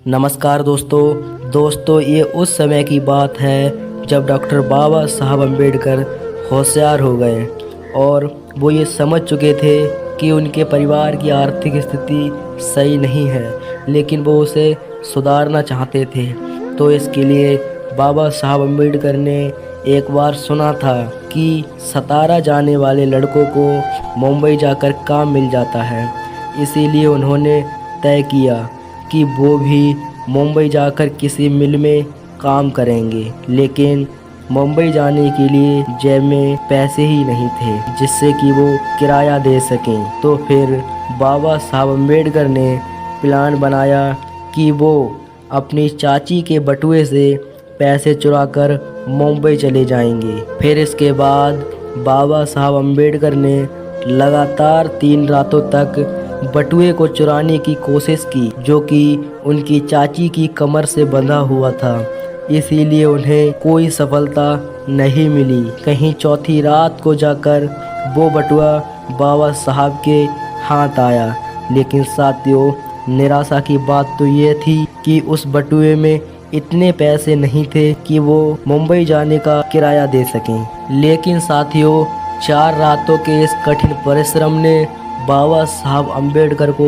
नमस्कार दोस्तों, ये उस समय की बात है जब डॉक्टर बाबा साहब अम्बेडकर होशियार हो गए और वो ये समझ चुके थे कि उनके परिवार की आर्थिक स्थिति सही नहीं है, लेकिन वो उसे सुधारना चाहते थे। तो इसके लिए बाबा साहब अम्बेडकर ने एक बार सुना था कि सतारा जाने वाले लड़कों को मुंबई जाकर काम मिल जाता है। इसीलिए उन्होंने तय किया कि वो भी मुंबई जाकर किसी मिल में काम करेंगे, लेकिन मुंबई जाने के लिए जेब में पैसे ही नहीं थे जिससे कि वो किराया दे सकें। तो फिर बाबा साहब अम्बेडकर ने प्लान बनाया कि वो अपनी चाची के बटुए से पैसे चुराकर मुंबई चले जाएंगे। फिर इसके बाद बाबा साहब अम्बेडकर ने लगातार 3 रातों तक बटुए को चुराने की कोशिश की, जो कि उनकी चाची की कमर से बंधा हुआ था। इसीलिए उन्हें कोई सफलता नहीं मिली। कहीं चौथी रात को जाकर वो बटुआ बाबा साहब के हाथ आया, लेकिन साथियों, निराशा की बात तो ये थी कि उस बटुए में इतने पैसे नहीं थे कि वो मुंबई जाने का किराया दे सकें। लेकिन साथियों, 4 रातों के इस कठिन परिश्रम ने बाबा साहब अम्बेडकर को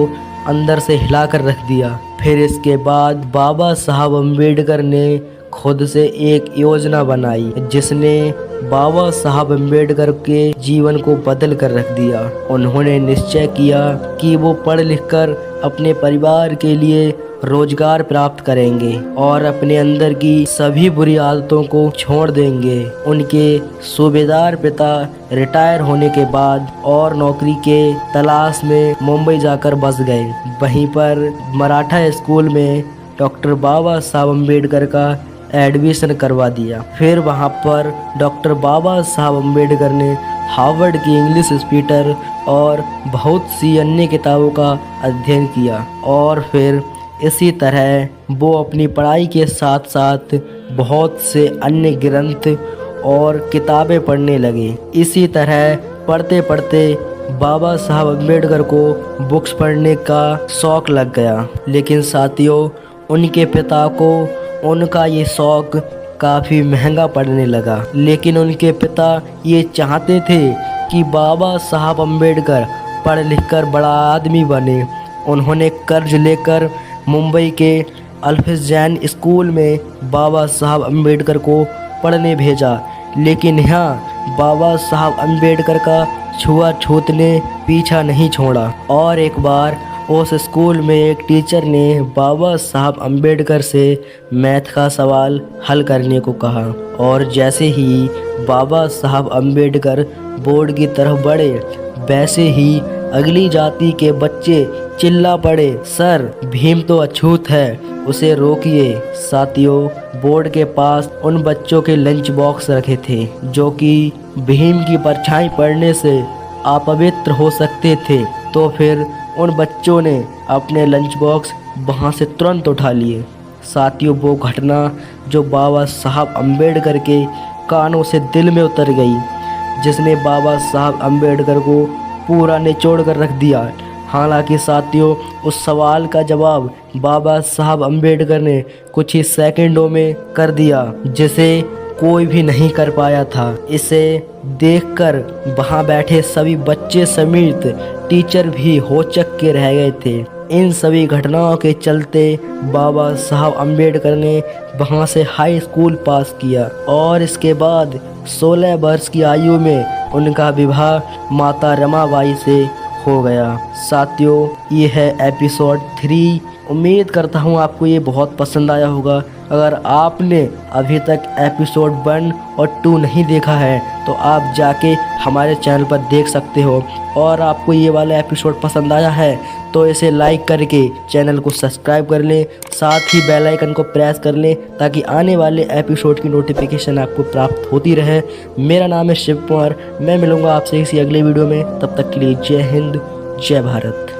अंदर से हिलाकर रख दिया। फिर इसके बाद बाबा साहब अम्बेडकर ने खुद से एक योजना बनाई जिसने बाबा साहब अम्बेडकर के जीवन को बदल कर रख दिया। उन्होंने निश्चय किया कि वो पढ़ लिख कर अपने परिवार के लिए रोजगार प्राप्त करेंगे और अपने अंदर की सभी बुरी आदतों को छोड़ देंगे। उनके सूबेदार पिता रिटायर होने के बाद और नौकरी के तलाश में मुंबई जाकर बस गए। वहीं पर मराठा स्कूल में डॉक्टर बाबा साहब अम्बेडकर का एडमिशन करवा दिया। फिर वहां पर डॉक्टर बाबा साहब अम्बेडकर ने हार्वर्ड की इंग्लिश स्पीटर और बहुत सी अन्य किताबों का अध्ययन किया और फिर इसी तरह वो अपनी पढ़ाई के साथ साथ बहुत से अन्य ग्रंथ और किताबें पढ़ने लगे। इसी तरह पढ़ते पढ़ते बाबा साहब अम्बेडकर को बुक्स पढ़ने का शौक़ लग गया। लेकिन साथियों, उनके पिता को उनका ये शौक़ काफ़ी महंगा पड़ने लगा। लेकिन उनके पिता ये चाहते थे कि बाबा साहब अम्बेडकर पढ़ लिख कर बड़ा आदमी बने। उन्होंने कर्ज लेकर मुंबई के अल्फ्रेड जैन स्कूल में बाबा साहब अम्बेडकर को पढ़ने भेजा। लेकिन यहाँ बाबा साहब अम्बेडकर का छुआछूत ने पीछा नहीं छोड़ा और एक बार उस स्कूल में एक टीचर ने बाबा साहब अम्बेडकर से मैथ का सवाल हल करने को कहा और जैसे ही बाबा साहब अम्बेडकर बोर्ड की तरफ बढ़े, वैसे ही अगली जाति के बच्चे चिल्ला पड़े, सर भीम तो अछूत है, उसे रोकिए। साथियों, बोर्ड के पास उन बच्चों के लंच बॉक्स रखे थे जो कि भीम की परछाई पड़ने से अपवित्र हो सकते थे। तो फिर उन बच्चों ने अपने लंच बॉक्स वहां से तुरंत उठा लिए। साथियों, वो घटना जो बाबा साहब अम्बेडकर के कानों से दिल में उतर गई, जिसने बाबा साहब अम्बेडकर को पूरा निचोड़ कर रख दिया। हालांकि साथियों, उस सवाल का जवाब बाबा साहब अम्बेडकर ने कुछ ही सेकंडों में कर दिया, जिसे कोई भी नहीं कर पाया था। इसे देखकर वहां बैठे सभी बच्चे समेत टीचर भी होचक के रह गए थे। इन सभी घटनाओं के चलते बाबा साहब अम्बेडकर ने वहां से हाई स्कूल पास किया और इसके बाद 16 वर्ष की आयु में उनका विवाह माता रमाबाई से हो गया। साथियों, ये है एपिसोड 3। उम्मीद करता हूँ आपको ये बहुत पसंद आया होगा। अगर आपने अभी तक एपिसोड 1 और 2 नहीं देखा है तो आप जाके हमारे चैनल पर देख सकते हो। और आपको ये वाला एपिसोड पसंद आया है तो इसे लाइक करके चैनल को सब्सक्राइब कर लें, साथ ही बेल आइकन को प्रेस कर लें ताकि आने वाले एपिसोड की नोटिफिकेशन आपको प्राप्त होती रहे। मेरा नाम है शिव कुमार। मैं मिलूँगा आपसे किसी अगले वीडियो में। तब तक के लिए जय हिंद, जय भारत।